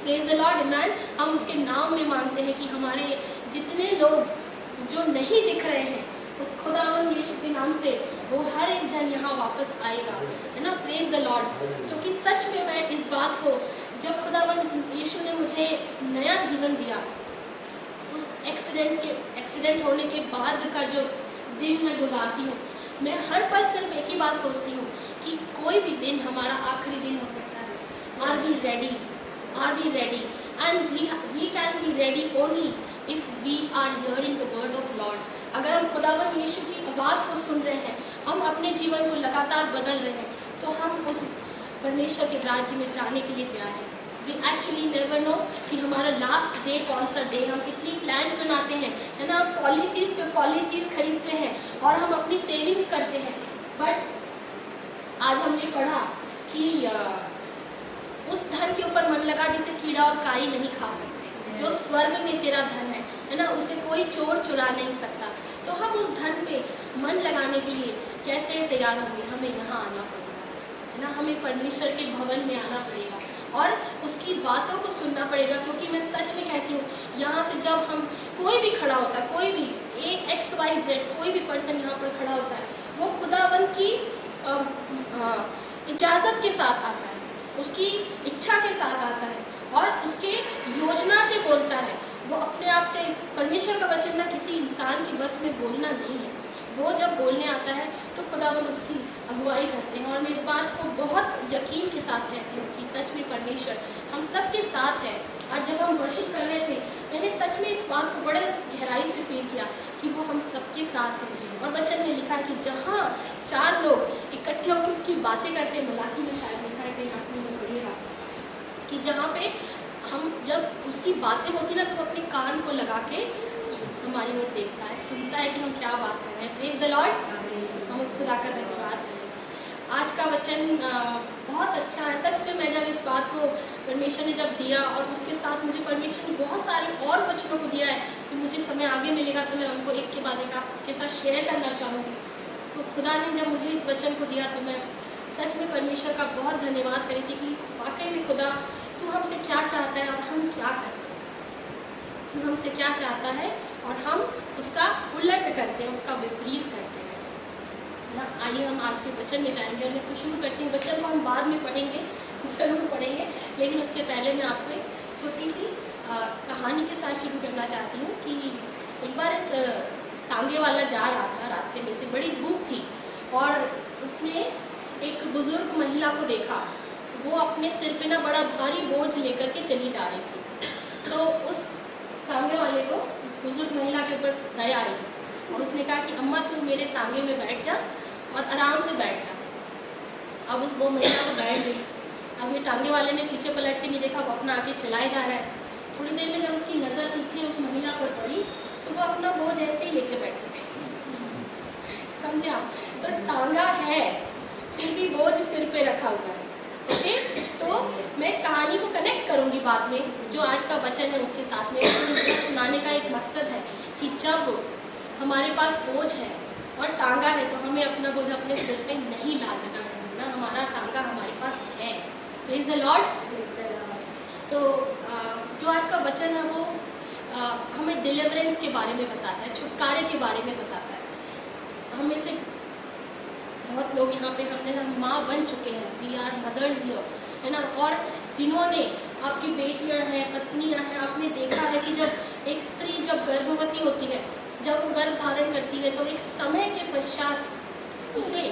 Praise the Lord man. हम उसके नाम में मानते हैं कि हमारे जितने लोग जो नहीं दिख रहे हैं उस खुदावंद यीशु के नाम से वो हर एक जन यहाँ वापस आएगा, है ना। Praise the Lord. क्योंकि सच में मैं इस बात को, जब खुदावंद यीशु ने मुझे नया जीवन दिया, उस एक्सीडेंट होने के बाद का जो दिन मैं गुजारती हूँ, मैं हर पल सिर्फ एक ही बात सोचती हूँ कि कोई भी दिन हमारा आखिरी दिन हो सकता है। Are we ready? Are we ready? And we can be ready only if we are hearing the word of lord. अगर हम खुदावंद यीशु की आवाज़ को सुन रहे हैं, हम अपने जीवन को लगातार बदल रहे हैं, तो हम उस परमेश्वर के राज्य में जाने के लिए तैयार हैं। वी एक्चुअली नेवर नो कि हमारा लास्ट डे कौन सा डे। हम कितनी प्लान्स बनाते हैं, है ना, पॉलिसीज़ पे पॉलिसीज़ खरीदते हैं और हम अपनी सेविंग्स करते हैं। बट आज हमने पढ़ा कि उस धन के ऊपर मन लगा जिसे कीड़ा और काई नहीं खा सकते। जो स्वर्ग में तेरा धन है ना, उसे कोई चोर चुरा नहीं सकता। तो हम उस धन पे मन लगाने के लिए कैसे तैयार होंगे? हमें यहाँ आना पड़ेगा, है ना। हमें परमेश्वर के भवन में आना पड़ेगा और उसकी बातों को सुनना पड़ेगा। क्योंकि मैं सच में कहती हूँ, यहाँ से जब हम, कोई भी खड़ा होता है, कोई भी XYZ कोई भी पर्सन यहाँ पर खड़ा होता है, वो खुदावंद की इजाज़त के साथ आता है, उसकी इच्छा के साथ आता है और उसके योजना से बोलता है। वो अपने आप से, परमेश्वर का वचन ना किसी इंसान की बस में बोलना नहीं है। वो जब बोलने आता है तो खुदावंद उसकी अगुवाई करते हैं। और मैं इस बात को बहुत यकीन के साथ कहती हूँ कि सच में परमेश्वर हम सब के साथ है। आज जब हम वर्शिप कर रहे थे, मैंने सच में इस बात को बड़े गहराई से फील किया कि वो हम सबके साथ हैं। और वचन में लिखा है कि जहाँ 4 लोग इकट्ठे होकर उसकी बातें करते हैं, मलाकी में शायद लिखा है, कहीं आपने में पढ़िएगा, कि जहाँ पे हम जब उसकी बातें होती ना, तो अपने कान को लगा के हमारी ओर देखता है, सुनता है कि हम क्या बात कर रहे हैं। Praise the Lord. हम उसको लाकर धन्यवाद करें। आज का वचन बहुत अच्छा है। सच में मैं जब इस बात को परमेश्वर ने जब दिया और उसके साथ मुझे परमेश्वर ने बहुत सारे और वचनों को दिया है, कि मुझे समय आगे मिलेगा तो मैं उनको एक के बाद एक आपके साथ शेयर करना चाहूँगी। तो खुदा ने जब मुझे इस वचन को दिया तो मैं सच में परमेश्वर का बहुत धन्यवाद करी थी कि वाकई में खुदा तू हमसे क्या चाहता है और हम क्या करते हैं। तू हमसे क्या चाहता है और हम उसका उलट करते हैं, उसका विपरीत करते हैं ना। आइए हम आज के वचन में जाएंगे और मैं इसको शुरू करती हूँ। वचन को हम बाद में पढ़ेंगे, ज़रूर पढ़ेंगे, लेकिन उसके पहले मैं आपको एक छोटी सी कहानी के साथ शुरू करना चाहती हूँ। कि एक बार एक टांगे वाला जा रहा था रास्ते में से, बड़ी धूप थी और उसने एक बुजुर्ग महिला को देखा। वो अपने सिर पे ना बड़ा भारी बोझ लेकर के चली जा रही थी। तो उस टांगे वाले को उस बुजुर्ग महिला के ऊपर दया आई और उसने कहा कि अम्मा तू मेरे टांगे में बैठ जा और आराम से बैठ जा। अब वो महिला तो बैठ गई। अब ये टांगे वाले ने पीछे पलट के नहीं देखा, वो अपना आगे चलाए जा रहा है। थोड़ी देर में जब उसकी नज़र पीछे उस महिला पर पड़ी तो वो अपना बोझ ऐसे ही लेके बैठी थी। समझे आप? तो टांगा है फिर भी बोझ सिर पे रखा हुआ है। ओके, तो मैं इस कहानी को कनेक्ट करूंगी बाद में, जो आज का वचन है उसके साथ में। तो सुनाने का एक मकसद है कि जब हमारे पास बोझ है और टांगा है तो हमें अपना बोझ अपने सिर पे नहीं लादना है ना। हमारा टांगा हमारे पास है। Praise the Lord. तो जो आज का वचन है वो हमें डिलीवरेंस के बारे में बताता है, छुटकारे के बारे में बताता है। हमें से बहुत लोग यहाँ पे हमने ना माँ बन चुके हैं, वी आर मदर्स हियर, है ना। और जिन्होंने आपकी बेटियाँ हैं, पत्नियाँ हैं, आपने देखा है कि जब एक स्त्री जब गर्भवती होती है, जब वो गर्भ धारण करती है तो एक समय के पश्चात उसे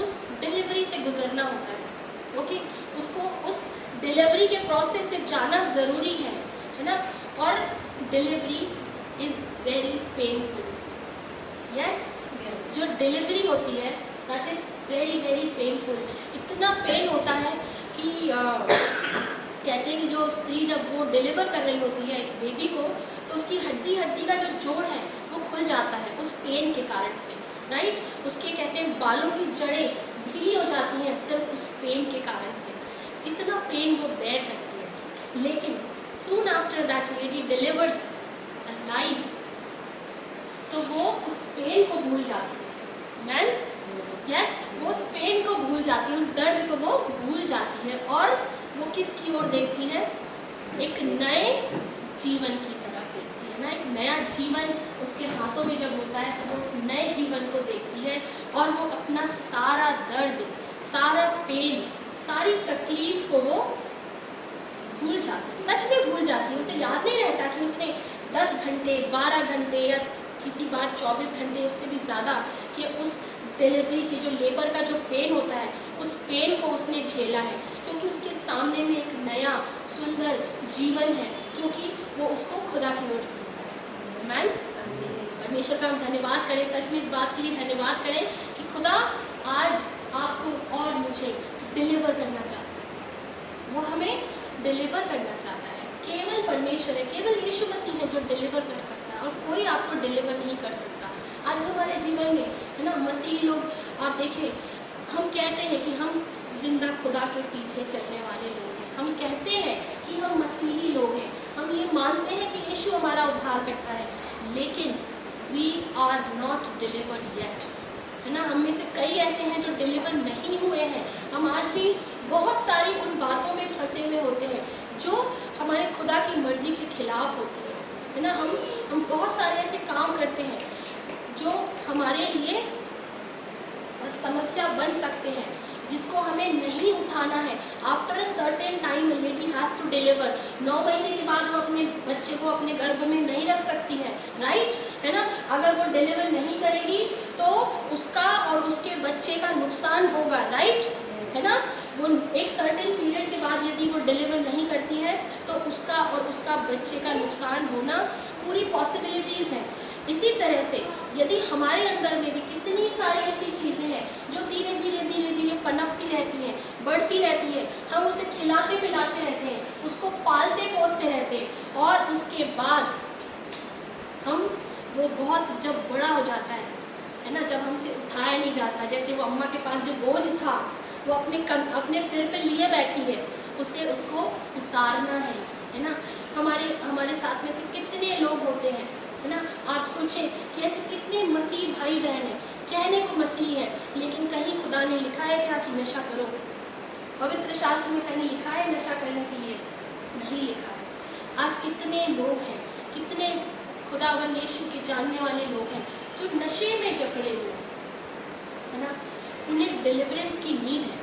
उस डिलीवरी से गुजरना होता है। ओके, उसको उस डिलीवरी के प्रोसेस से जाना ज़रूरी है ना। और delivery is very painful. Yes, जो डिलीवरी होती है that is very very painful. इतना पेन होता है कि कहते हैं कि जो स्त्री जब वो डिलीवर कर रही होती है एक बेबी को, तो उसकी हड्डी का जो जोड़ है वो खुल जाता है उस पेन के कारण से, राइट। उसके कहते हैं बालों की जड़ें ढीली हो जाती हैं सिर्फ उस पेन के कारण से। इतना पेन वो बेयर करती है। लेकिन soon after that lady delivers a life, तो वो उस पेन को भूल जाती है। मैन यस, वो उस पेन को भूल जाती है, उस दर्द को वो भूल जाती है और वो किसकी ओर देखती है? एक नए जीवन की तरफ देखती है ना, एक नया जीवन उसके हाथों में जब होता है तो वो उस नए जीवन को देखती है और वो अपना सारा दर्द, सारा पेन, सारी तकलीफ को वो भूल जाती है, सच में भूल जाती है। उसे याद नहीं रहता कि उसने 10 घंटे, 12 घंटे या किसी बार 24 घंटे, उससे भी ज़्यादा, कि उस डिलीवरी की जो लेबर का जो पेन होता है, उस पेन को उसने झेला है, क्योंकि उसके सामने में एक नया सुंदर जीवन है, क्योंकि वो उसको खुदा की ओर से मिला है। आमीन। परमेश्वर का हम धन्यवाद करें, सच में इस बात के लिए धन्यवाद करें कि खुदा आज आपको और मुझे डिलीवर करना चाहता है। वो हमें डिलीवर करना चाहता है। केवल परमेश्वर है, केवल यीशु मसीह है जो डिलीवर कर सकता है, और कोई आपको डिलीवर नहीं कर सकता। आज हमारे जीवन में है ना, मसीही लोग, आप देखिए, हम कहते हैं कि हम जिंदा खुदा के पीछे चलने वाले लोग हैं, हम कहते हैं कि हम मसीही लोग हैं, हम ये मानते हैं कि यीशु हमारा उद्धार करता है, लेकिन we are not delivered yet, है ना। हम में से कई ऐसे हैं जो डिलीवर नहीं हुए हैं। हम आज भी बहुत सारी उन बातों में फंसे हुए होते हैं जो हमारे खुदा की मर्जी के खिलाफ होती है ना। हम बहुत सारे ऐसे काम करते हैं जो हमारे लिए समस्या बन सकते हैं, जिसको हमें नहीं उठाना है। After a certain time lady has to deliver. 9 महीने के बाद वो अपने बच्चे को अपने गर्भ में नहीं रख सकती है, राइट, है ना। अगर वो डिलीवर नहीं करेगी तो उसका और उसके बच्चे का नुकसान होगा, राइट, है ना। वो एक सर्टेन पीरियड के बाद यदि वो डिलीवर नहीं करती है तो उसका और उसका बच्चे का नुकसान होना पूरी पॉसिबिलिटीज़ हैं। इसी तरह से यदि हमारे अंदर में भी कितनी सारी ऐसी चीज़ें हैं जो धीरे धीरे पनपती रहती हैं, बढ़ती रहती है, हम उसे खिलाते पिलाते रहते हैं, उसको पालते पोसते रहते हैं, और उसके बाद हम वो बहुत जब बड़ा हो जाता है ना, जब हमसे उठाया नहीं जाता, जैसे वो अम्मा के पास जो बोझ था वो अपने सिर पे लिए बैठी है, उसे उसको उतारना है ना। हमारे साथ में से कितने लोग होते हैं, है ना। आप सोचें कि ऐसे कितने मसीह भाई बहन हैं, कहने को मसीह है, लेकिन कहीं खुदा ने लिखा है क्या कि नशा करो? पवित्र शास्त्र में कहीं लिखा है नशा करने के लिए? नहीं लिखा है। आज कितने लोग हैं, कितने खुदावन यीशु के जानने वाले लोग हैं जो नशे में जकड़े हुए हैं, है ना। उन्हें डिलीवरेंस की नीड है,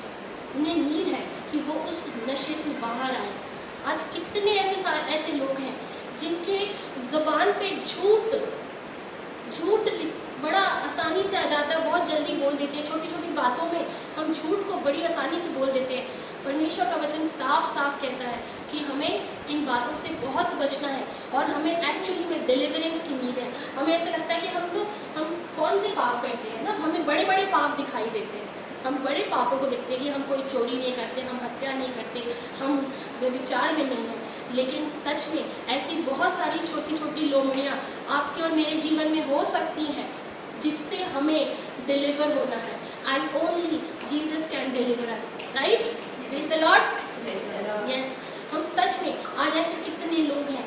उन्हें नीड है कि वो उस नशे से बाहर आए। आज कितने ऐसे लोग हैं जिनके ज़बान पे झूठ बड़ा आसानी से आ जाता है, बहुत जल्दी बोल देते हैं, छोटी छोटी बातों में हम झूठ को बड़ी आसानी से बोल देते हैं। परमेश्वर का वचन साफ साफ कहता है कि हमें इन बातों से बहुत बचना है, और हमें एक्चुअली में डिलीवरेंस की नीड है। हमें ऐसा लगता है कि हम कौन से पाप करते हैं ना, हमें बड़े बड़े पाप दिखाई देते हैं, हम बड़े पापों को देखते हैं कि हम कोई चोरी नहीं करते, हम हत्या नहीं करते, हम व्यभिचार में नहीं हैं, लेकिन सच में ऐसी बहुत सारी छोटी छोटी लोमड़ियाँ आपके और मेरे जीवन में हो सकती हैं जिससे हमें डिलीवर होना है। And only Jesus can deliver us, right, praise the Lord. Yes, हम सच में आज ऐसे कितने लोग हैं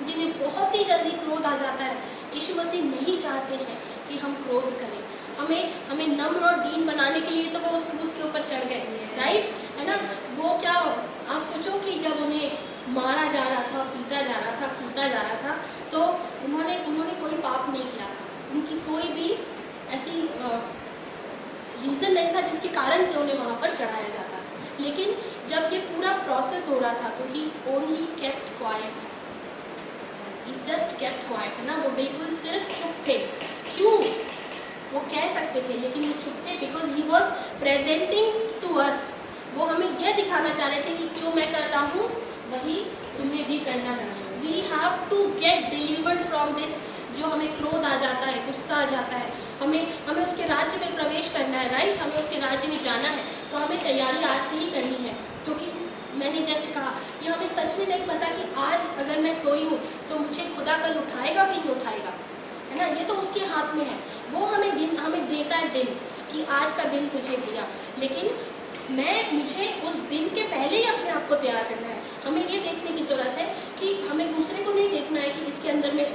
जिन्हें बहुत ही जल्दी क्रोध आ जाता है। यीशु मसीह नहीं चाहते हैं कि हम क्रोध करें, हमें नम्र और दीन बनाने के लिए तो वो उसके ऊपर चढ़ गए, राइट, है ना। वो क्या, आप सोचो कि जब उन्हें मारा जा रहा था, पीटा जा रहा था, कूटा जा रहा था, तो उन्होंने कोई पाप नहीं किया था, उनकी कोई भी ऐसी रीज़न नहीं था जिसके कारण से उन्हें वहाँ पर चढ़ाया जाता। लेकिन जब ये पूरा प्रोसेस हो रहा था तो ही ओनली केप्ट क्वाइट, ही जस्ट केप्ट क्वाइट, है ना। वो बिल्कुल सिर्फ चुप थे। क्यों? वो कह सकते थे लेकिन वो चुप थे, because he was presenting to us. वो हमें यह दिखाना चाह रहे थे कि जो मैं कर रहा हूँ वही तुम्हें भी करना है। We have to get delivered from this. जो हमें क्रोध आ जाता है, गुस्सा आ जाता है, हमें उसके राज्य में प्रवेश करना है, राइट, हमें उसके राज्य में जाना है, तो हमें तैयारी आज से ही करनी है। क्योंकि मैंने जैसे कहा कि हमें सच में नहीं पता कि आज अगर मैं सोई हूँ तो मुझे खुदा कल उठाएगा कि नहीं उठाएगा, है ना। ये तो उसके हाथ में है। वो हमें देता है दिन कि आज का दिन तुझे दिया, लेकिन मुझे उस दिन के पहले ही अपने आप को तैयार करना है। हमें ये देखने की ज़रूरत है कि हमें दूसरे को नहीं देखना है कि इसके अंदर में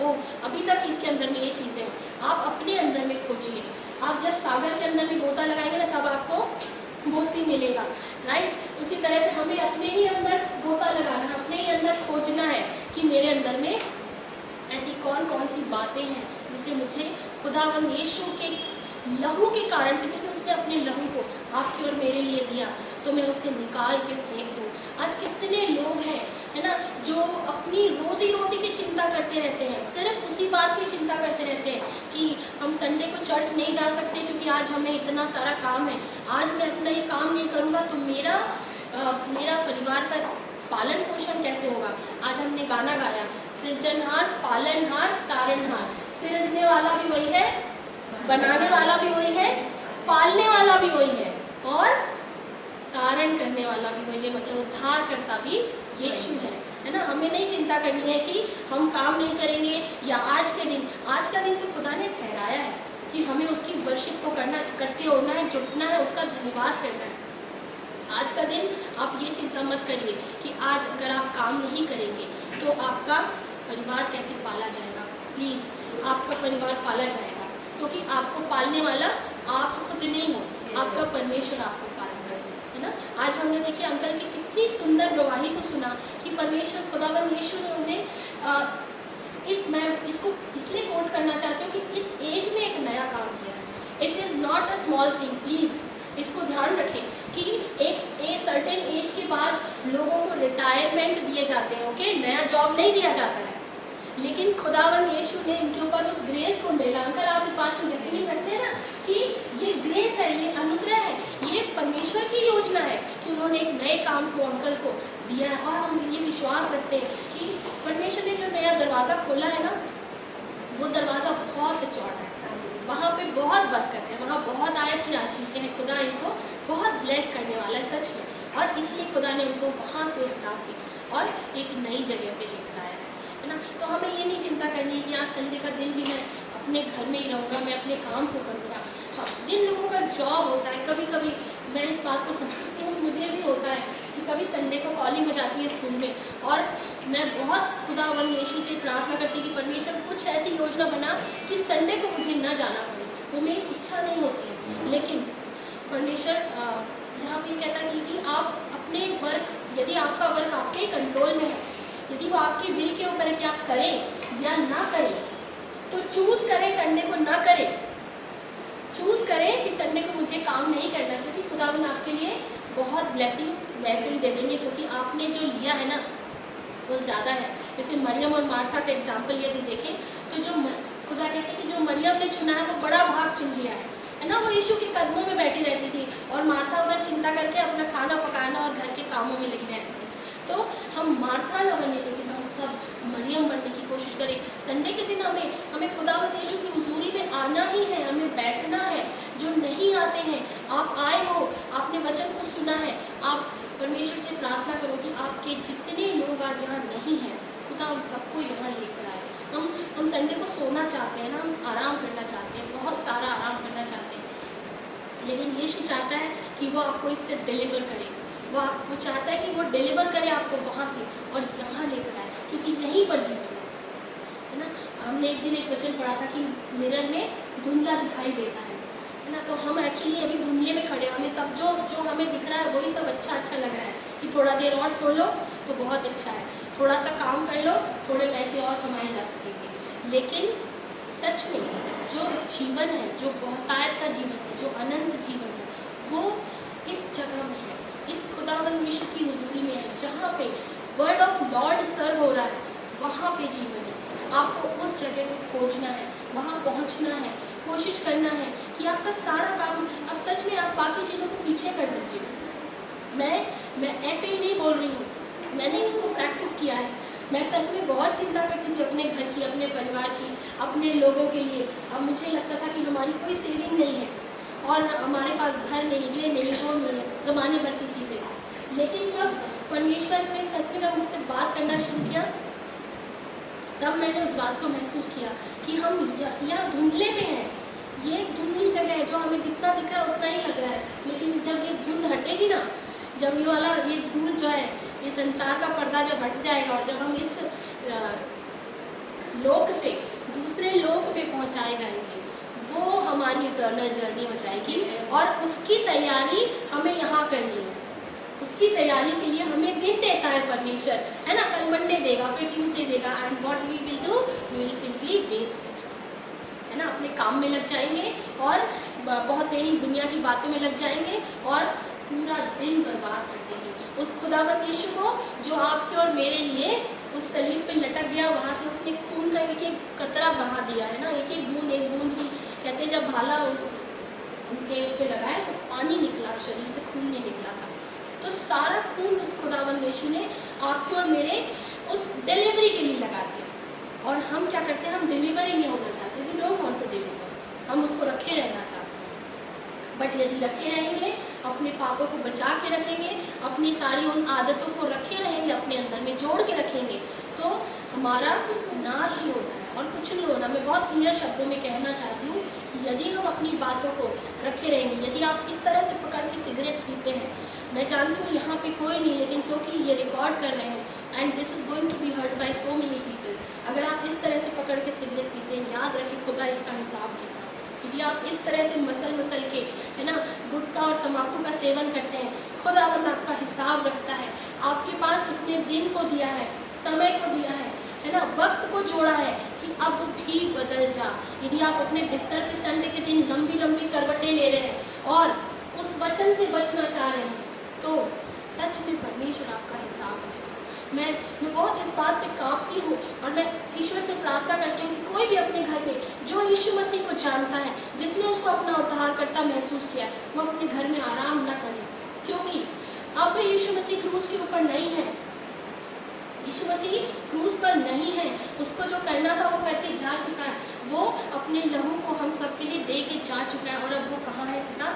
अभी तक इसके अंदर में ये चीज़ें हैं। आप अपने अंदर में खोजिए। आप जब सागर के अंदर में गोता लगाएंगे ना, तब आपको मोती मिलेगा, राइट। उसी तरह से हमें अपने ही अंदर गोता लगाना, अपने ही अंदर खोजना है कि मेरे अंदर में ऐसी कौन कौन सी बातें हैं जिसे मुझे खुदावन यीशु के लहू के कारण से, क्योंकि उसने अपने लहू को आपके और मेरे लिए दिया, तो मैं उसे निकाल के फेंक दूँ। आज कितने लोग हैं, है ना, जो अपनी रोजी रोटी की चिंता करते रहते हैं, सिर्फ उसी बात की चिंता करते रहते हैं कि हम संडे को चर्च नहीं जा सकते क्योंकि आज हमें इतना सारा काम है, आज मैं अपना ये काम नहीं करूँगा तो मेरा परिवार का पालन पोषण कैसे होगा। आज हमने गाना गाया, सृजनहार, पालनहार, तारणहार। सृजने वाला भी वही है, बनाने वाला भी वही है, पालने वाला भी वही है, और तारण करने वाला भी वही है, मतलब उद्धार करता भी यीशु है ना। हमें नहीं चिंता करनी है कि हम काम नहीं करेंगे, या आज का दिन तो खुदा ने ठहराया है कि हमें उसकी वर्शिप को करना, इकट्ठे होना है, जुटना है, उसका धन्यवाद करना है। आज का दिन आप ये चिंता मत करिए कि आज अगर आप काम नहीं करेंगे तो आपका परिवार कैसे पाला जाएगा। प्लीज़ आपका परिवार पाला जाएगा, क्योंकि आपको पालने वाला आप खुद नहीं हो, आपका परमेश्वर आपको पालना है ना। आज हमने देखिए अंकल की कितनी सुंदर गवाही को सुना कि परमेश्वर खुदावन यीशु ने उन्हें मैं इसको इसलिए कोट करना चाहती हूँ कि इस एज में एक नया काम किया है। It is not a small thing, please इसको ध्यान रखें कि एक सर्टेन एज के बाद लोगों को रिटायरमेंट दिए जाते हैं, ओके, नया जॉब नहीं दिया जाता है, लेकिन खुदावन यीशु ने इनके ऊपर उस ग्रेस को डाला। अंकल आप इस बात को यकीन रखते हैं ना कि ये ग्रेस है, ये अनुग्रह है, ये परमेश्वर की योजना है कि उन्होंने एक नए काम को अंकल को दिया है। और हम ये विश्वास रखते हैं कि परमेश्वर ने जो नया दरवाज़ा खोला है ना, वो दरवाज़ा बहुत चौड़ा है, वहाँ पे बहुत बरकत है, वहाँ बहुत आयत की आशीषें हैं, खुदा इनको बहुत ब्लेस करने वाला है सच में। और इसलिए खुदा ने उनको वहाँ से हटा के और एक नई जगह पे लेकर आया है ना। तो हमें ये नहीं चिंता करनी है कि आज संडे का दिन भी मैं अपने घर में ही रहूँगा, मैं अपने काम को करूँगा। हाँ, जिन लोगों का जॉब होता है, कभी कभी मैं इस बात को समझती हूँ, मुझे भी होता है कि कभी संडे को कॉलिंग हो जाती है स्कूल में, और मैं बहुत खुदावन यीशु से प्रार्थना करती हूँ कि परमेश्वर कुछ ऐसी योजना बना कि संडे को मुझे ना जाना पड़े, वो मेरी इच्छा नहीं होती है। लेकिन परमेश्वर यहाँ पे कहता है कि आप अपने वर्क, यदि आपका वर्क आपके कंट्रोल में है, यदि वो आपकी विल के ऊपर है कि आप करें या ना करें, तो चूज़ करें संडे को ना करें, चूज़ करें कि संडे को मुझे काम नहीं करना, क्योंकि खुदावन आपके लिए बहुत ब्लेसिंग वैसे ही दे देंगे, क्योंकि आपने जो लिया है ना वो ज़्यादा है। जैसे मरियम और मार्था का एग्जाम्पल यदि देखें तो जो खुदा कहते हैं कि जो मरियम ने चुना है वो बड़ा भाग चुन लिया है ना। वो यीशु के कदमों में बैठी रहती थी और मार्था उधर चिंता करके अपना खाना पकाना और घर के कामों में लगी रहती थी। तो हम मार्था न बने, लेकिन हम सब मरियम बनने की कोशिश करें। संडे के दिन हमें खुदावंद यीशु की हुजूरी में आना ही है, हमें बैठना है। जो नहीं आते हैं, आप आए हो, आपने वचन को सुना है, आप परमेश्वर से प्रार्थना करो कि आपके जितने लोग आज यहाँ नहीं हैं, खुदा हम सबको यहाँ लेकर आए। हम संडे को सोना चाहते हैं ना, हम आराम करना चाहते हैं, बहुत सारा आराम करना चाहते हैं, लेकिन यीशु चाहता है कि वो आपको इससे डिलीवर करे। वो चाहता है कि वो डिलीवर करे आपको वहाँ से और यहाँ लेकर आए, क्योंकि यहीं पर जीवन है ना। हमने एक दिन एक वचन पढ़ा था कि मिरर में धुंधला दिखाई देता है ना। तो हम एक्चुअली अभी धुंधले में खड़े, हमें सब जो हमें दिख रहा है वही सब अच्छा लग रहा है कि थोड़ा देर और सो लो तो बहुत अच्छा है, थोड़ा सा काम कर लो, थोड़े पैसे और कमाए जा सकेंगे। लेकिन सच में जो जीवन है, जो बहुतायत का जीवन है, जो अनंत जीवन है, वो इस जगह में है, इस खुदावंद यीशु की हुजूरी में है, जहाँ पे वर्ड ऑफ गॉड सर्व हो रहा है, वहाँ पे जीवन है। आपको उस जगह को खोजना है, वहाँ पहुँचना है, कोशिश करना है कि आपका सारा काम, अब सच में आप बाकी चीज़ों को पीछे कर दीजिए। मैं ऐसे ही नहीं बोल रही हूँ, मैंने इनको प्रैक्टिस किया है। मैं सच में बहुत चिंता करती थी अपने घर की, अपने परिवार की, अपने लोगों के लिए। अब मुझे लगता था कि हमारी कोई सेविंग नहीं है और हमारे पास घर नहीं, ये नहीं, वो नहीं है, ज़माने भर की चीज़ें। लेकिन जब परमेश्वर ने सच में जब मुझसे बात करना शुरू किया, तब मैंने उस बात को महसूस किया कि हम यहाँ धुंधले में हैं। ये एक धुंधली जगह है, जो हमें जितना दिख रहा है उतना ही लग रहा है, लेकिन जब ये धुंध हटेगी ना, जब ये धूल जो है, ये संसार का पर्दा जब हट जाएगा और जब हम इस लोक से दूसरे लोक पे पहुंचाए जाएंगे, वो हमारी इटर्नल जर्नी हो जाएगी और उसकी तैयारी हमें यहाँ करनी है। उसकी तैयारी के लिए हमें दिन देता है परमेश्वर, है ना। कल मंडे देगा, फिर ट्यूसडे देगा, and what we will do, we will simply waste it, है ना। अपने काम में लग जाएंगे और बहुत देरी दुनिया की बातों में लग जाएंगे और पूरा दिन बर्बाद कर देंगे उस खुदावंद यीशु को जो आपके और मेरे लिए उस सलीब पे लटक गया। वहाँ से उसने खून का एक एक कतरा बहा दिया, है ना। एक एक बूंद ही कहते हैं, जब भाला उनके उस पर लगाए तो पानी निकला, शरीर से खून नहीं निकला था। तो सारा खून उस खुदावंद यीशु ने आपके और मेरे उस डिलीवरी के लिए लगा दिया। और हम क्या करते हैं, हम डिलीवरी नहीं होना चाहते, we don't want to deliver, हम उसको रखे रहना चाहते हैं। बट यदि रखे रहेंगे, अपने पापों को बचा के रखेंगे, अपनी सारी उन आदतों को रखे रहेंगे, अपने अंदर में जोड़ के रखेंगे, तो हमारा नाश ही होना है और कुछ नहीं होना। मैं बहुत क्लियर शब्दों में कहना चाहती हूँ, यदि हम अपनी बातों को रखे रहेंगे, यदि आप इस तरह से पकड़ के सिगरेट पीते हैं, मैं जानती हूँ यहाँ पे कोई नहीं, लेकिन क्योंकि ये रिकॉर्ड कर रहे हैं and this is going to be heard by so many people, अगर आप इस तरह से पकड़ के सिगरेट पीते हैं, याद रखें खुदा इसका हिसाब लेगा। यदि आप इस तरह से मसल के, है ना, गुटखा और तम्बाकू का सेवन करते हैं, खुदावंद आपका हिसाब रखता है। आपके पास उसने दिन को दिया है, समय को दिया है ना, वक्त को जोड़ा है कि अब भी बदल जा। यदि आप अपने बिस्तर पे संडे के दिन लंबी लंबी करवटें ले रहे हैं और उस वचन से बचना चाह रहे हैं, तो सच में परमेश्वर आपका हिसाब लेगा। मैं बहुत इस बात से कांपती हूँ और मैं ईश्वर से प्रार्थना करती हूँ कि कोई भी अपने घर में जो यीशु मसीह को जानता है, जिसने उसको अपना उद्धारकर्ता महसूस किया, वो अपने घर में आराम ना करे, क्योंकि अब यीशु मसीह क्रूस के ऊपर नहीं है। यीशु मसीह क्रूस पर नहीं है, उसको जो करना था वो करके जा चुका है। वो अपने लहू को हम सबके लिए दे के जा चुका है और अब वो कहाँ है पिता?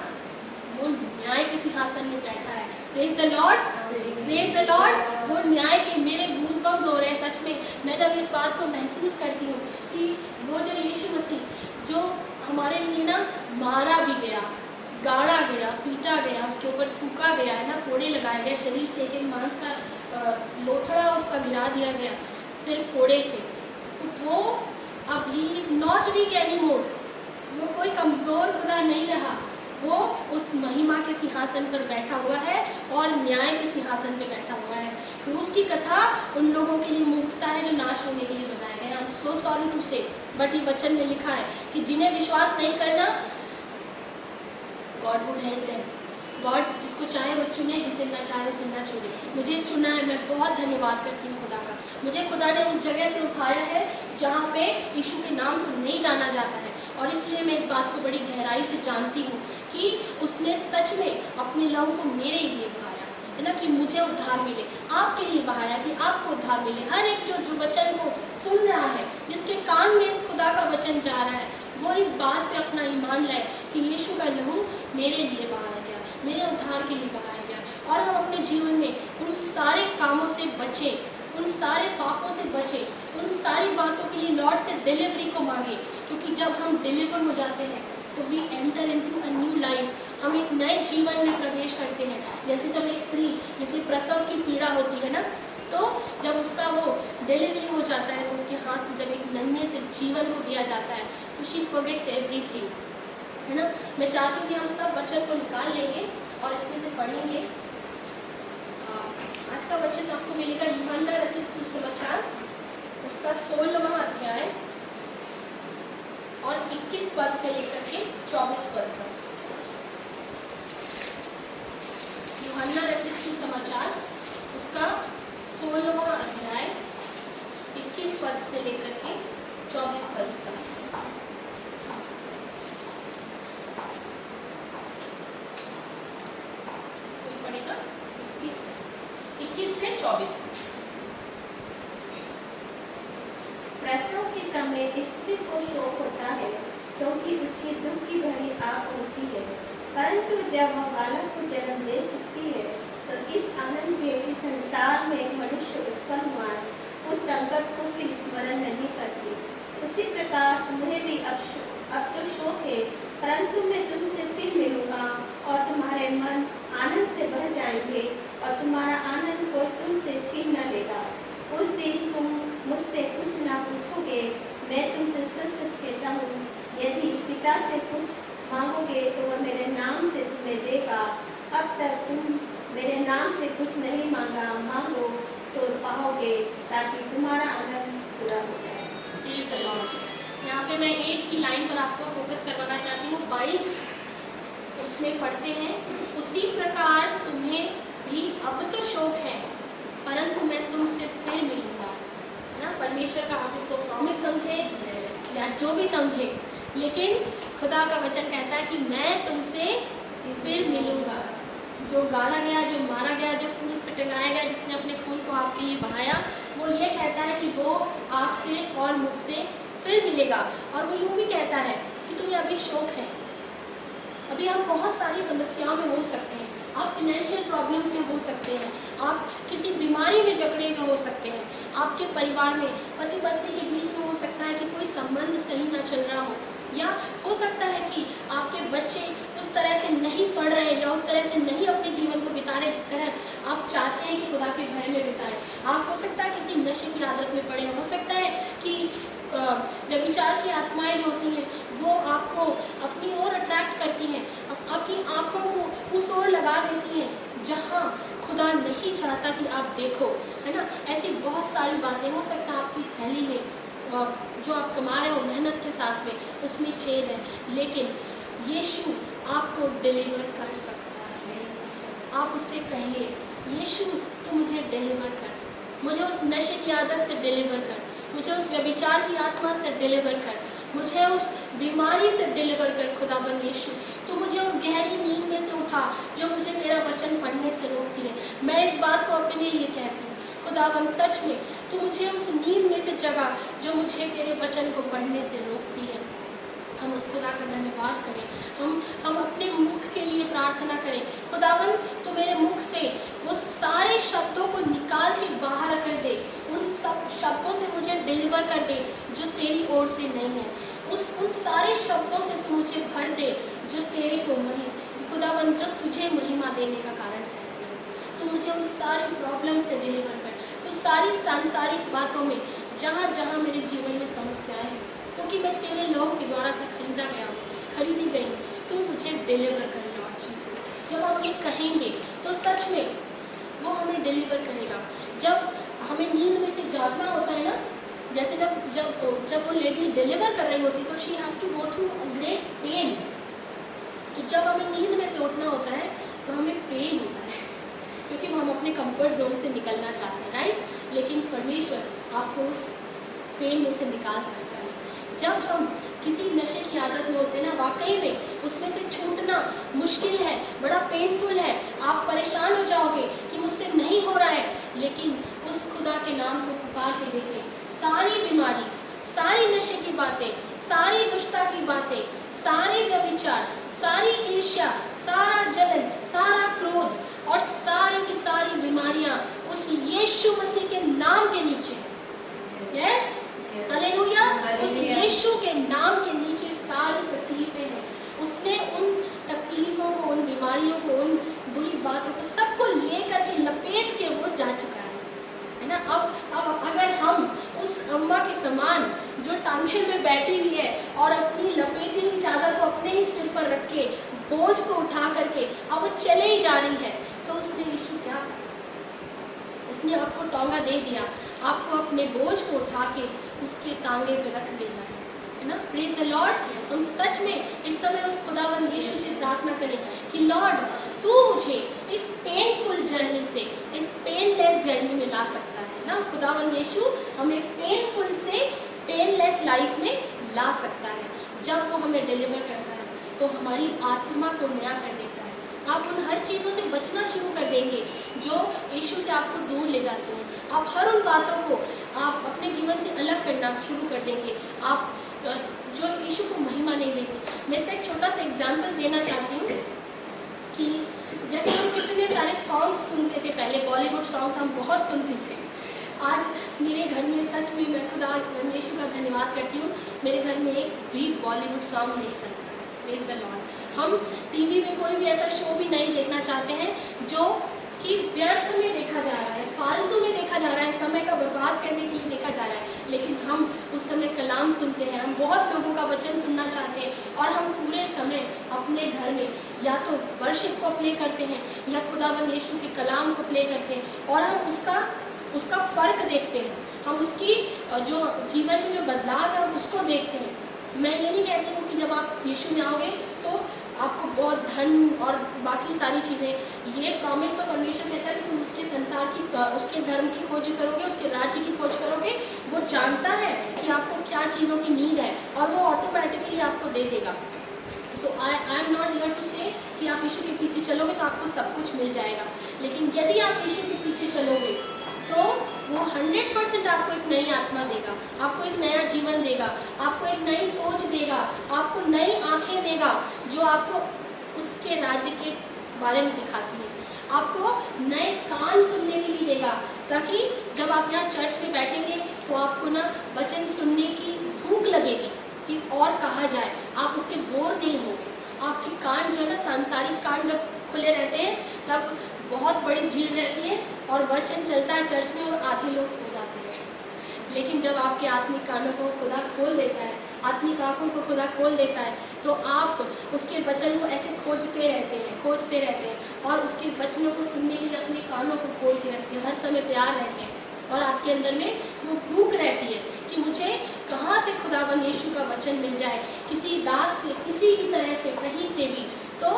वो न्याय के सिंहासन में बैठा है। Praise the Lord, praise the Lord. वो न्याय के, मेरे गूज़बम्स हो रहे हैं सच में, मैं जब इस बात को महसूस करती हूँ कि वो जो यीशु मसीह जो हमारे लिए ना मारा भी गया, गाड़ा गया, पीटा गया, उसके ऊपर थूका गया, है ना, कोड़े लगाए गए, शरीर से एक मांस का लोथड़ा उसका गिरा दिया गया सिर्फ कोड़े से। वो अब he is not weak anymore, वो कोई कमज़ोर खुदा नहीं रहा, वो उस महिमा के सिंहासन पर बैठा हुआ है और न्याय के सिंहासन पर बैठा हुआ है। क्रूस की कथा उन लोगों के लिए मूर्खता है जो नाश होने के लिए बनाए गए। I am so sorry to say, but ये वचन में लिखा है कि जिन्हें विश्वास नहीं करना, God would help them. God जिसको चाहे वो चुने, जिसे ना चाहे उसे ना चुने। मुझे चुना है, मैं बहुत धन्यवाद करती हूँ खुदा का। मुझे खुदा ने उस जगह से उठाया है जहाँ पे यीशु के नाम को नहीं जाना जाता है, और इसलिए मैं इस बात को बड़ी गहराई से जानती हूँ कि उसने सच में अपने लहू को मेरे लिए बहाया, है ना, कि मुझे उद्धार मिले, आपके लिए बहाया कि आपको उद्धार मिले। हर एक जो वचन को सुन रहा है, जिसके कान में इस खुदा का वचन जा रहा है, वो इस बात पे अपना ईमान लाए कि यीशु का लहू मेरे लिए बहाया गया, मेरे उद्धार के लिए बहाया गया। और हम अपने जीवन में उन सारे कामों से बचें, उन सारे पापों से बचें, उन सारी बातों के लिए लॉर्ड से डिलीवरी को मांगे, क्योंकि जब हम डिलीवर हो जाते हैं तो we enter into a new life, हम एक नए जीवन में प्रवेश करते हैं। जैसे जब एक स्त्री, जैसे प्रसव की पीड़ा होती है ना, तो जब उसका वो डिलीवरी हो जाता है तो उसके हाथ में जब एक नन्हे से जीवन को दिया जाता है तो शी फॉरगेट्स एवरीथिंग, है ना। मैं चाहती हूँ कि हम सब वचन को निकाल लेंगे और इसमें से पढ़ेंगे। आज का वचन आपको मिलेगा यूहन्ना रचित सुसमाचार, उसका 16वां अध्याय और 21 पद से लेकर के 24 पद तक। यूहन्ना रचित सुसमाचार उसका 16वां अध्याय 21 पद से लेकर के 24 पद तक। कोई पढ़ेगा? 21 से 24। प्रसव के समय स्त्री को शोक होता है, क्योंकि उसकी दुख की घड़ी आ पहुंची है, परंतु जब वह बालक को जन्म दे चुकती है तो इस आनंद के कि संसार में एक मनुष्य उत्पन्न हुआ है, उस संकट को फिर स्मरण नहीं करती। उसी प्रकार तुम्हें भी अब तो शोक है, परंतु मैं तुमसे फिर मिलूंगा और तुम्हारे मन आनंद से भर जाएंगे और तुम्हारा आनंद कोई तुमसे छीन न लेगा। उस दिन तुम मुझसे कुछ ना पूछोगे, मैं तुमसे सच सच कहता हूँ, यदि पिता से कुछ मांगोगे तो वह मेरे नाम से तुम्हें देगा। अब तक तुम मेरे नाम से कुछ नहीं मांगो तो पाओगे, ताकि तुम्हारा आनंद पूरा हो जाए। Praise the Lord. यहाँ पे मैं एक ही लाइन पर आपको फोकस करवाना चाहती हूँ। 22 उसमें पढ़ते हैं, उसी प्रकार तुम्हें भी अब तो शौक है, परंतु मैं तुमसे फिर मिलूंगा। है ना, परमेश्वर का आप इसको प्रॉमिस समझे या जो भी समझे, लेकिन खुदा का वचन कहता है कि मैं तुमसे फिर मिलूंगा। जो गाड़ा गया, जो मारा गया, जो क्रूस पे टंगाया गया, जिसने अपने खून को आपके लिए बहाया, वो ये कहता है कि वो आपसे और मुझसे फिर मिलेगा। और वो यूँ भी कहता है कि तुम्हें अभी शौक है, अभी हम बहुत सारी समस्याओं में हो सकते हैं, आप फिनेंशियल प्रॉब्लम्स में हो सकते हैं, आप किसी बीमारी में जकड़े हुए हो सकते हैं, आपके परिवार में पति पत्नी के बीच में हो सकता है कि कोई संबंध सही ना चल रहा हो, या हो सकता है कि आपके बच्चे उस तरह से नहीं पढ़ रहे या उस तरह से नहीं अपने जीवन को बिता रहे जिस तरह आप चाहते हैं कि खुदा के भय में बिताएं। आप हो सकता है किसी नशे की आदत में पड़े, हो सकता है कि व्यभिचार की आत्माएं जो होती हैं वो आपको अपनी ओर अट्रैक्ट करती हैं, आपकी आंखों को उस ओर लगा देती हैं जहाँ खुदा नहीं चाहता कि आप देखो। है ना, ऐसी बहुत सारी बातें। हो सकता है आपकी थैली में जो आप कमा रहे हो मेहनत के साथ में, उसमें छेद है, लेकिन यीशु आपको डिलीवर कर सकता है। आप उससे कहिए, यीशु तू मुझे डिलीवर कर, मुझे उस नशे की आदत से डिलीवर कर, मुझे उस व्यभिचार की आत्मा से डिलीवर कर, मुझे उस बीमारी से डिलीवर कर। खुदावन यीशु, तू मुझे उस गहरी नींद में से उठा जो मुझे तेरा वचन पढ़ने से रोकती है। मैं इस बात को अपने लिए कहती हूँ, खुदावन सच में तू मुझे उस नींद में से जगा जो मुझे तेरे वचन को पढ़ने से रोकती है। हम उस खुदा का धन्यवाद करें, हम अपने मुख के लिए प्रार्थना करें। खुदावन तू मेरे मुख से वो सारे शब्दों को निकाल के बाहर कर दे, उन सब शब्दों से मुझे डिलीवर कर दे जो तेरी ओर से नहीं है। उन सारे शब्दों से तू मुझे भर दे जो तेरे को खुदावन जो तुझे महिमा देने का कारण है। तू मुझे उन सारी प्रॉब्लम से डिलीवर कर, तो सारी सांसारिक बातों में जहाँ जहाँ मेरे जीवन में समस्याएं हैं, क्योंकि मैं तेरे लहू के द्वारा से खरीदी गई हूँ, तू मुझे डिलीवर कर लॉर्ड जीसस। जब हम ये कहेंगे तो सच में वो हमें डिलीवर करेगा। जब हमें नींद में से जागना होता है ना, जैसे जब वो लेडी डिलीवर कर रही होती तो she has to go through a great pain. तो जब हमें नींद में से उठना होता है तो हमें पेन होता है, क्योंकि हम अपने कंफर्ट जोन से निकलना चाहते हैं, राइट। लेकिन परमेश्वर आपको उस पेन में से निकाल सकता है। जब हम किसी नशे की आदत में होते हैं ना, वाकई में उसमें से छूटना मुश्किल है, बड़ा पेनफुल है, आप परेशान हो जाओगे कि मुझसे नहीं हो रहा है, लेकिन उस खुदा के नाम को पुकार के देखें। सारी बीमारी, सारी नशे की बातें, सारी दुष्टता की बातें, सारे व्यभिचार, सारी ईर्ष्या, सारा जलन, सारा क्रोध और सारी की सारी बीमारियां उस यीशु मसीह के नाम के नीचे, यस हालेलुया, उस यीशु के नाम के नीचे सारी तकलीफें हैं। उसने उन तकलीफों को, उन बीमारियों को, उन बुरी बातों को सबको लेकर के लपेट के वो जा चुका है ना। अब अगर हम उस अम्मा के समान जो टांगे में बैठी हुई है और अपनी लपेटी हुई चादर को अपने ही सिर पर रख के बोझ को उठा करके अब वो चले ही जा रही है, तो उसने यीशु क्या कहा? उसने आपको टोंगा दे दिया, आपको अपने बोझ को उठा के उसके टांगे पे रख देना है ना। Praise the Lord. हम सच में इस समय उस खुदावन यीशु से प्रार्थना करें कि लॉर्ड तू मुझे इस पेनफुल जर्नी से, इस पेनलेस जर्नी में ला सकता है ना। खुदावन यीशु हमें पेनफुल से पेनलेस लाइफ में ला सकता है। जब वो हमें डिलीवर करता है तो हमारी आत्मा को नया कर देता है। आप उन हर चीज़ों से बचना शुरू कर देंगे जो यीशु से आपको दूर ले जाते हैं। आप हर उन बातों को आप अपने जीवन से अलग करना शुरू कर देंगे, आप जो यीशु को महिमा नहीं देते। मैं इसका एक छोटा सा एग्जाम्पल देना चाहती हूँ कि जैसे हम कितने सारे सॉन्ग्स सुनते थे पहले, बॉलीवुड सॉन्ग्स हम बहुत सुनते थे। आज मेरे घर में सच में मैं खुदा यीशु का धन्यवाद करती हूँ, मेरे घर में एक भी बॉलीवुड सॉन्ग नहीं चलता। Praise the Lord. हम टीवी में कोई भी ऐसा शो भी नहीं देखना चाहते हैं जो कि व्यर्थ में देखा जा रहा है, फालतू में देखा जा रहा है, समय का बर्बाद करने के लिए देखा जा रहा है, लेकिन हम उस समय कलाम सुनते हैं, हम बहुत लोगों का वचन सुनना चाहते हैं और हम पूरे समय अपने घर में या तो वर्शिप को प्ले करते हैं या खुदावंद यीशु के कलाम को प्ले करते हैं और हम उसका फ़र्क देखते हैं, हम उसकी जो जीवन में जो बदलाव है हम उसको देखते हैं। मैं ये नहीं कहती हूँ कि जब आप यीशु में आओगे तो आपको बहुत धन और बाकी सारी चीज़ें, ये प्रॉमिस तो परमेश्वर देता है कि तुम उसके संसार की, उसके धर्म की खोज करोगे, उसके राज्य की खोज करोगे। वो जानता है कि आपको क्या चीज़ों की नीड है और वो ऑटोमेटिकली आपको दे देगा। So I am not here to say कि आप यीशु के पीछे चलोगे तो आपको सब कुछ मिल जाएगा, लेकिन यदि आप यीशु के पीछे चलोगे तो वो 100% आपको एक नई आत्मा देगा, आपको एक नया जीवन देगा, आपको एक नई सोच देगा, आपको नई आंखें देगा जो आपको उसके राज्य के बारे में दिखाती है, आपको नए कान सुनने के लिए देगा, ताकि जब आप यहाँ चर्च में बैठेंगे तो आपको ना वचन सुनने की भूख लगेगी कि और कहा जाए, आप उससे बोर नहीं होंगे। आपके कान जो है ना, सांसारिक कान जब खुले रहते हैं तब बहुत बड़ी भीड़ रहती है और वचन चलता है चर्च में और आधे लोग सो जाते हैं, लेकिन जब आपके आत्मिक कानों को खुदा खोल देता है, आत्मिक आंखों को खुदा खोल देता है, तो आप उसके वचन को ऐसे खोजते रहते हैं और उसके वचनों को सुनने के लिए अपने कानों को खोल के रखते हैं, हर समय तैयार रहते हैं और आपके अंदर में वो भूख रहती है कि मुझे कहाँ से खुदावन यीशु का वचन मिल जाए, किसी दास से, किसी भी तरह से, कहीं से भी, तो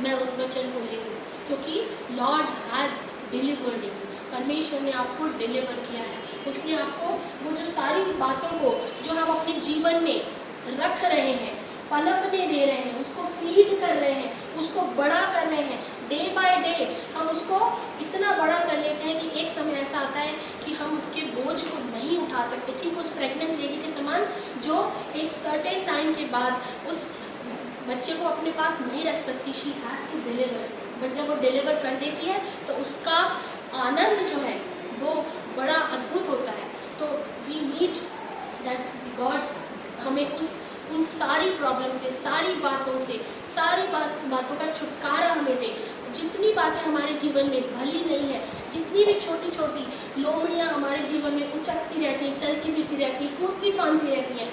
मैं उस वचन को ले लूँ, क्योंकि लॉर्ड हैज़ डिलीवर्ड यू, परमेश्वर ने आपको डिलीवर किया है। उसने आपको वो जो सारी बातों को जो हम अपने जीवन में रख रहे हैं, पनपने दे रहे हैं, उसको फीड कर रहे हैं, उसको बड़ा कर रहे हैं, डे बाय डे हम उसको इतना बड़ा कर लेते हैं कि एक समय ऐसा आता है कि हम उसके बोझ को नहीं उठा सकते, ठीक उस प्रेग्नेंट लेडी के समान जो एक सर्टेन टाइम के बाद उस बच्चे को अपने पास नहीं रख सकती, she has to deliver, but जब वो डिलीवर कर देती है तो उसका आनंद जो है वो बड़ा अद्भुत होता है। तो वी नीड दैट गॉड हमें उन सारी प्रॉब्लम से, सारी बातों से, सारी बातों का छुटकारा हमें दे। जितनी बातें हमारे जीवन में भली नहीं है, जितनी भी छोटी छोटी लोमड़ियाँ हमारे जीवन में उचकती रहती हैं, चलती फिरती रहती हैं, कूदती फांदती रहती हैं,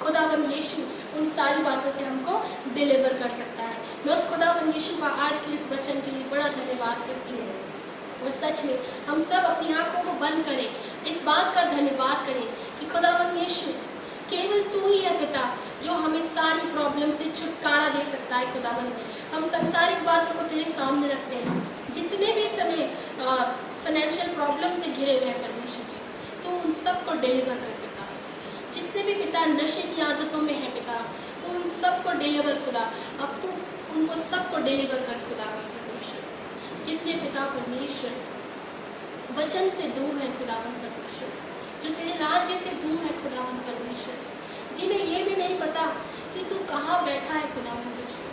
खुदावन यीशु उन सारी बातों से हमको डिलीवर कर सकता है। मैं उस खुदावन यीशु का आज के इस वचन के लिए बड़ा धन्यवाद करती हूँ और सच में हम सब अपनी आंखों को बंद करें, इस बात का धन्यवाद करें कि खुदावन यीशु केवल तू ही है पिता जो हमें सारी प्रॉब्लम से छुटकारा दे सकता है। खुदावन हम संसारिक बातों को तेरे सामने रखते हैं, जितने भी समय फाइनेंशियल प्रॉब्लम से घिरे हुए हैं परमेश्वर जी, तो उन सबको डिलीवर कर पिता। जितने भी पिता नशे की आदतों में है पिता, तो उन सबको डिलीवर खुदा, अब तू उनको सबको डिलीवर कर खुदा परमेश्वर। जितने पिता परमेश्वर वचन से दूर है खुदावन परमेश्वर, जो तेरे राज्य से दूर है खुदावन परमेश्वर, जिन्हें ये भी नहीं पता कि तू कहाँ बैठा है खुदावन परमेश्वर,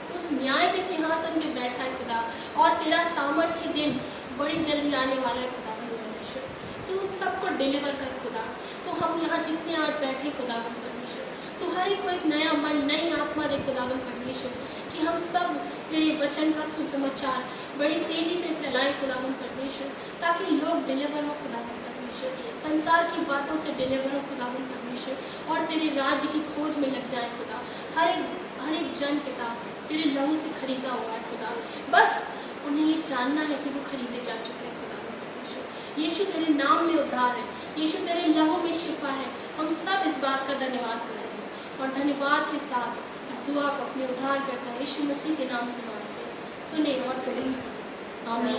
तो उस न्याय के सिंहासन में बैठा है खुदा, और तेरा सामर्थ्य दिन बड़ी जल्दी आने वाला है खुदावन परमेश्वर, तो उन सबको डिलीवर कर खुदा। तो हम यहाँ जितने आज बैठे खुदावन परमेश्वर, तो हर एक को एक नया मन, नई आत्मा दे खुदावन परमेश्वर, कि हम सब तेरे वचन का सुसमाचार बड़ी तेजी से फैलाएं खुदावन परमेश्वर, ताकि लोग डिलीवर हो खुदावन परमेश्वर, संसार की बातों से डिलीवर हो खुदावन परमेश्वर, और तेरे राज्य की खोज में लग जाए खुदा। हर एक जन पिता तेरे लहू से खरीदा हुआ है खुदा, बस उन्हें ये जानना है कि वो खरीदे जा चुके हैं खुदावन परमेश्वर। यीशु तेरे नाम में उद्धार है, यीशु तेरे लहू में शिफा है। हम सब इस बात का धन्यवाद करेंगे और धन्यवाद के साथ इस दुआ को अपने उद्धार करता है यीशु मसीह के नाम से मांगते हैं, सुने और कबूल करें, आमीन।